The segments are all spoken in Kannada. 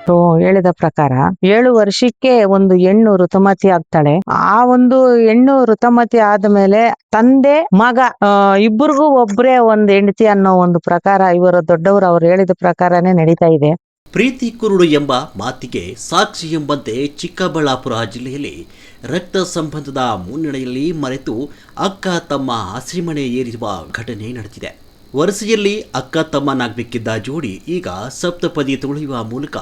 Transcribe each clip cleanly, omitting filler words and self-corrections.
ಸೊ ಹೇಳಿದ ಪ್ರಕಾರ 7 ವರ್ಷಕ್ಕೆ ಒಂದು ಹೆಣ್ಣು ಋತುಮತಿ ಆಗ್ತಾಳೆ. ಆ ಒಂದು ಹೆಣ್ಣು ಋತುಮತಿ ಆದ್ಮೇಲೆ ತಂದೆ ಮಗ ಇಬ್ಬರಿಗೂ ಒಬ್ರೇ ಒಂದ್ ಹೆಂಡತಿ ಅನ್ನೋ ಒಂದು ಪ್ರಕಾರ ಇವರು ದೊಡ್ಡವರು ಅವ್ರು ಹೇಳಿದ ಪ್ರಕಾರನೇ ನಡೀತಾ ಇದೆ. ಪ್ರೀತಿ ಕುರುಡು ಎಂಬ ಮಾತಿಗೆ ಸಾಕ್ಷಿ ಎಂಬಂತೆ ಚಿಕ್ಕಬಳ್ಳಾಪುರ ಜಿಲ್ಲೆಯಲ್ಲಿ ರಕ್ತ ಸಂಬಂಧದ ಮುನ್ನಡೆಯಲ್ಲಿ ಮರೆತು ಅಕ್ಕ ತಮ್ಮ ಹಸಿಮಣೆ ಏರಿರುವ ಘಟನೆ ನಡೆದಿದೆ. ವರಸೆಯಲ್ಲಿ ಅಕ್ಕ ತಮ್ಮನಾಗಬೇಕಿದ್ದ ಜೋಡಿ ಈಗ ಸಪ್ತಪದಿ ತುಳಿಯುವ ಮೂಲಕ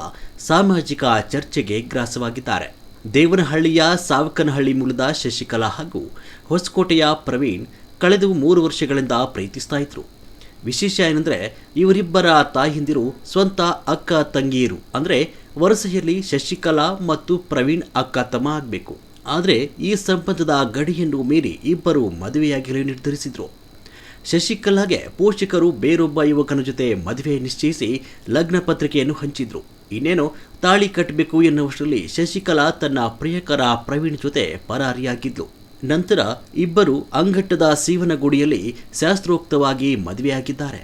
ಸಾಮಾಜಿಕ ಚರ್ಚೆಗೆ ಗ್ರಾಸವಾಗಿದ್ದಾರೆ. ದೇವನಹಳ್ಳಿಯ ಸಾವಕನಹಳ್ಳಿ ಮೂಲದ ಶಶಿಕಲಾ ಹಾಗೂ ಹೊಸಕೋಟೆಯ ಪ್ರವೀಣ್ ಕಳೆದ 3 ವರ್ಷಗಳಿಂದ ಪ್ರೀತಿಸ್ತಾ ಇದ್ರು. ವಿಶೇಷ ಏನಂದರೆ ಇವರಿಬ್ಬರ ತಾಯಂದಿರು ಸ್ವಂತ ಅಕ್ಕ ತಂಗಿಯರು. ಅಂದರೆ ವರಸೆಯಲ್ಲಿ ಶಶಿಕಲಾ ಮತ್ತು ಪ್ರವೀಣ್ ಅಕ್ಕ ತಮ್ಮ ಆಗಬೇಕು. ಆದರೆ ಈ ಸಂಬಂಧದ ಗಡಿಯನ್ನು ಮೀರಿ ಇಬ್ಬರು ಮದುವೆಯಾಗಲು ನಿರ್ಧರಿಸಿದ್ರು. ಶಶಿಕಲಾಗೆ ಪೋಷಕರು ಬೇರೊಬ್ಬ ಯುವಕನ ಜೊತೆ ಮದುವೆ ನಿಶ್ಚಯಿಸಿ ಲಗ್ನ ಪತ್ರಿಕೆಯನ್ನು ಹಂಚಿದ್ರು. ಇನ್ನೇನು ತಾಳಿ ಕಟ್ಟಬೇಕು ಎನ್ನುವಷ್ಟರಲ್ಲಿ ಶಶಿಕಲಾ ತನ್ನ ಪ್ರಿಯಕರ ಪ್ರವೀಣ್ ಜೊತೆ ಪರಾರಿಯಾಗಿದ್ಲು. ನಂತರ ಇಬ್ಬರು ಅಂಗಟ್ಟದ ಸೀವನಗುಡಿಯಲ್ಲಿ ಶಾಸ್ತ್ರೋಕ್ತವಾಗಿ ಮದುವೆಯಾಗಿದ್ದಾರೆ.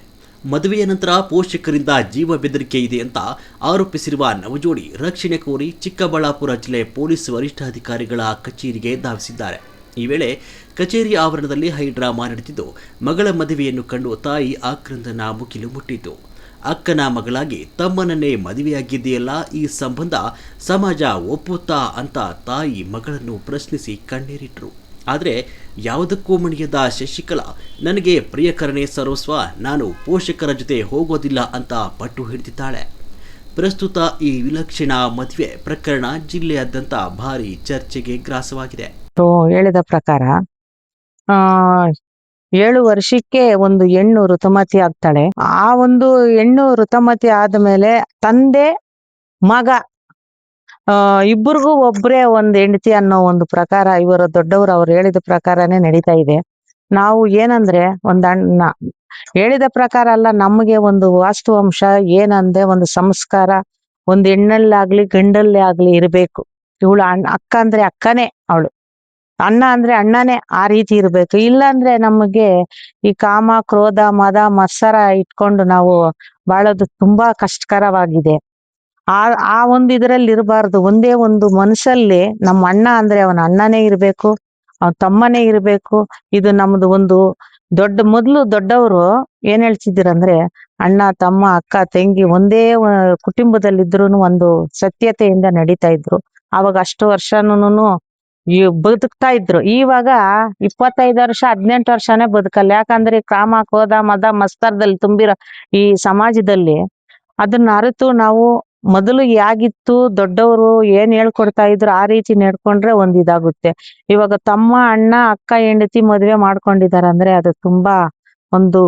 ಮದುವೆಯ ನಂತರ ಪೋಷಕರಿಂದ ಜೀವ ಬೆದರಿಕೆ ಇದೆ ಅಂತ ಆರೋಪಿಸಿರುವ ನವಜೋಡಿ ರಕ್ಷಣೆ ಕೋರಿ ಚಿಕ್ಕಬಳ್ಳಾಪುರ ಜಿಲ್ಲೆ ಪೊಲೀಸ್ ವರಿಷ್ಠಾಧಿಕಾರಿಗಳ ಕಚೇರಿಗೆ ಧಾವಿಸಿದ್ದಾರೆ. ಈ ವೇಳೆ ಕಚೇರಿ ಆವರಣದಲ್ಲಿ ಹೈಡ್ರಾಮಾ ನಡೆದಿದ್ದು, ಮಗಳ ಮದುವೆಯನ್ನು ಕಂಡು ತಾಯಿ ಆಕ್ರಂದನ ಮುಗಿಲು ಮುಟ್ಟಿತು. ಅಕ್ಕನ ಮಗಳಾಗಿ ತಮ್ಮನನ್ನೇ ಮದುವೆಯಾಗಿದೆಯಲ್ಲ, ಈ ಸಂಬಂಧ ಸಮಾಜ ಒಪ್ಪುತ್ತಾ ಅಂತ ತಾಯಿ ಮಗಳನ್ನು ಪ್ರಶ್ನಿಸಿ ಕಣ್ಣೀರಿಟ್ರು. ಆದರೆ ಯಾವುದಕ್ಕೂ ಮಣಿಯದ ಶಶಿಕಲಾ, ನನಗೆ ಪ್ರಿಯಕರನೇ ಸರ್ವಸ್ವ, ನಾನು ಪೋಷಕರ ಜೊತೆ ಹೋಗೋದಿಲ್ಲ ಅಂತ ಪಟ್ಟು ಹಿಡಿದಿದ್ದಾಳೆ. ಪ್ರಸ್ತುತ ಈ ವಿಲಕ್ಷಣ ಮದುವೆ ಪ್ರಕರಣ ಜಿಲ್ಲೆಯಾದ್ಯಂತ ಭಾರಿ ಚರ್ಚೆಗೆ ಗ್ರಾಸವಾಗಿದೆ. ಹೇಳಿದ ಪ್ರಕಾರ 7 ವರ್ಷಕ್ಕೆ ಒಂದು ಹೆಣ್ಣು ಋತುಮತಿ ಆಗ್ತಾಳೆ. ಆ ಒಂದು ಹೆಣ್ಣು ಋತುಮತಿ ಆದ್ಮೇಲೆ ತಂದೆ ಮಗ ಇಬ್ಬರಿಗೂ ಒಬ್ರೇ ಒಂದ್ ಹೆಂಡತಿ ಅನ್ನೋ ಒಂದು ಪ್ರಕಾರ ಇವರು ದೊಡ್ಡವರು ಅವ್ರು ಹೇಳಿದ ಪ್ರಕಾರನೇ ನಡೀತಾ ಇದೆ. ನಾವು ಏನಂದ್ರೆ ಅಣ್ಣ ಹೇಳಿದ ಪ್ರಕಾರ ಅಲ್ಲ, ನಮಗೆ ಒಂದು ವಾಸ್ತವಾಂಶ ಏನಂದ್ರೆ ಒಂದು ಸಂಸ್ಕಾರ ಒಂದ್ ಹೆಣ್ಣಲ್ಲಾಗ್ಲಿ ಗಂಡಲ್ಲೇ ಆಗ್ಲಿ ಇರ್ಬೇಕು. ಇವಳು ಅಕ್ಕ ಅಂದ್ರೆ ಅಕ್ಕನೇ, ಅವಳು ಅಣ್ಣ ಅಂದ್ರೆ ಅಣ್ಣನೇ, ಆ ರೀತಿ ಇರ್ಬೇಕು. ಇಲ್ಲ ಅಂದ್ರೆ ನಮಗೆ ಈ ಕಾಮ ಕ್ರೋಧ ಮದ ಮತ್ಸರ ಇಟ್ಕೊಂಡು ನಾವು ಬಾಳೋದು ತುಂಬಾ ಕಷ್ಟಕರವಾಗಿದೆ. ಆ ಒಂದು ಇದ್ರಲ್ಲಿ ಇರಬಾರ್ದು. ಒಂದೇ ಒಂದು ಮನಸ್ಸಲ್ಲಿ ನಮ್ಮ ಅಣ್ಣ ಅಂದ್ರೆ ಅವನ ಅಣ್ಣನೇ ಇರ್ಬೇಕು, ಅವನ ತಮ್ಮನೇ ಇರ್ಬೇಕು. ಇದು ನಮ್ದು ಒಂದು ಮೊದ್ಲು ದೊಡ್ಡವರು ಏನ್ ಹೇಳ್ತಿದ್ದೀರಂದ್ರೆ, ಅಣ್ಣ ತಮ್ಮ ಅಕ್ಕ ತಂಗಿ ಒಂದೇ ಕುಟುಂಬದಲ್ಲಿದ್ರು ಒಂದು ಸತ್ಯತೆಯಿಂದ ನಡೀತಾ ಇದ್ರು. ಅವಾಗ ಅಷ್ಟು ವರ್ಷನೂ ಬದುಕ್ತಾ ಇದ್ರು. ಇವಾಗ 25 ವರ್ಷ 18 ವರ್ಷನೇ ಬದುಕಲ್ಲ. ಯಾಕಂದ್ರೆ ಕಾಮ ಕ್ರೋಧ ಮದ ಮಸ್ತರದಲ್ಲಿ ತುಂಬಿರೋ ಈ ಸಮಾಜದಲ್ಲಿ ಅದನ್ನ ಅರಿತು ನಾವು ಮೊದಲು ಯಾಗಿತ್ತು ದೊಡ್ಡವರು ಏನ್ ಹೇಳ್ಕೊಡ್ತಾ ಇದ್ರು ಆ ರೀತಿ ನಡ್ಕೊಂಡ್ರೆ ಒಂದ್ ಇದಾಗುತ್ತೆ. ಇವಾಗ ತಮ್ಮ ಅಣ್ಣ ಅಕ್ಕ ಹೆಂಡತಿ ಮದ್ವೆ ಮಾಡ್ಕೊಂಡಿದಾರೆ ಅಂದ್ರೆ ಅದು ತುಂಬಾ ಒಂದು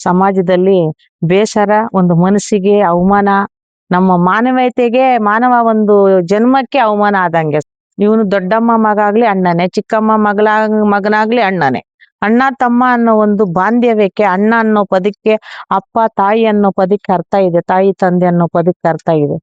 ಸಮಾಜದಲ್ಲಿ ಬೇಸರ, ಒಂದು ಮನಸ್ಸಿಗೆ ಅವಮಾನ, ನಮ್ಮ ಮಾನವೀಯತೆಗೆ ಮಾನವ ಒಂದು ಜನ್ಮಕ್ಕೆ ಅವಮಾನ ಆದಂಗೆ. ಇವನು ದೊಡ್ಡಮ್ಮ ಮಗ ಆಗ್ಲಿ ಅಣ್ಣನೇ, ಚಿಕ್ಕಮ್ಮ ಮಗನಾಗ್ಲಿ ಅಣ್ಣನೇ. ಅಣ್ಣ ತಮ್ಮ ಅನ್ನೋ ಒಂದು ಬಾಂಧವ್ಯಕ್ಕೆ, ಅಣ್ಣ ಅನ್ನೋ ಪದಕ್ಕೆ ಅಪ್ಪ ತಾಯಿ ಅನ್ನೋ ಪದಕ್ಕೆ ಅರ್ಥ ಇದೆ, ತಾಯಿ ತಂದೆ ಅನ್ನೋ ಪದಕ್ಕೆ ಅರ್ಥ ಇದೆ.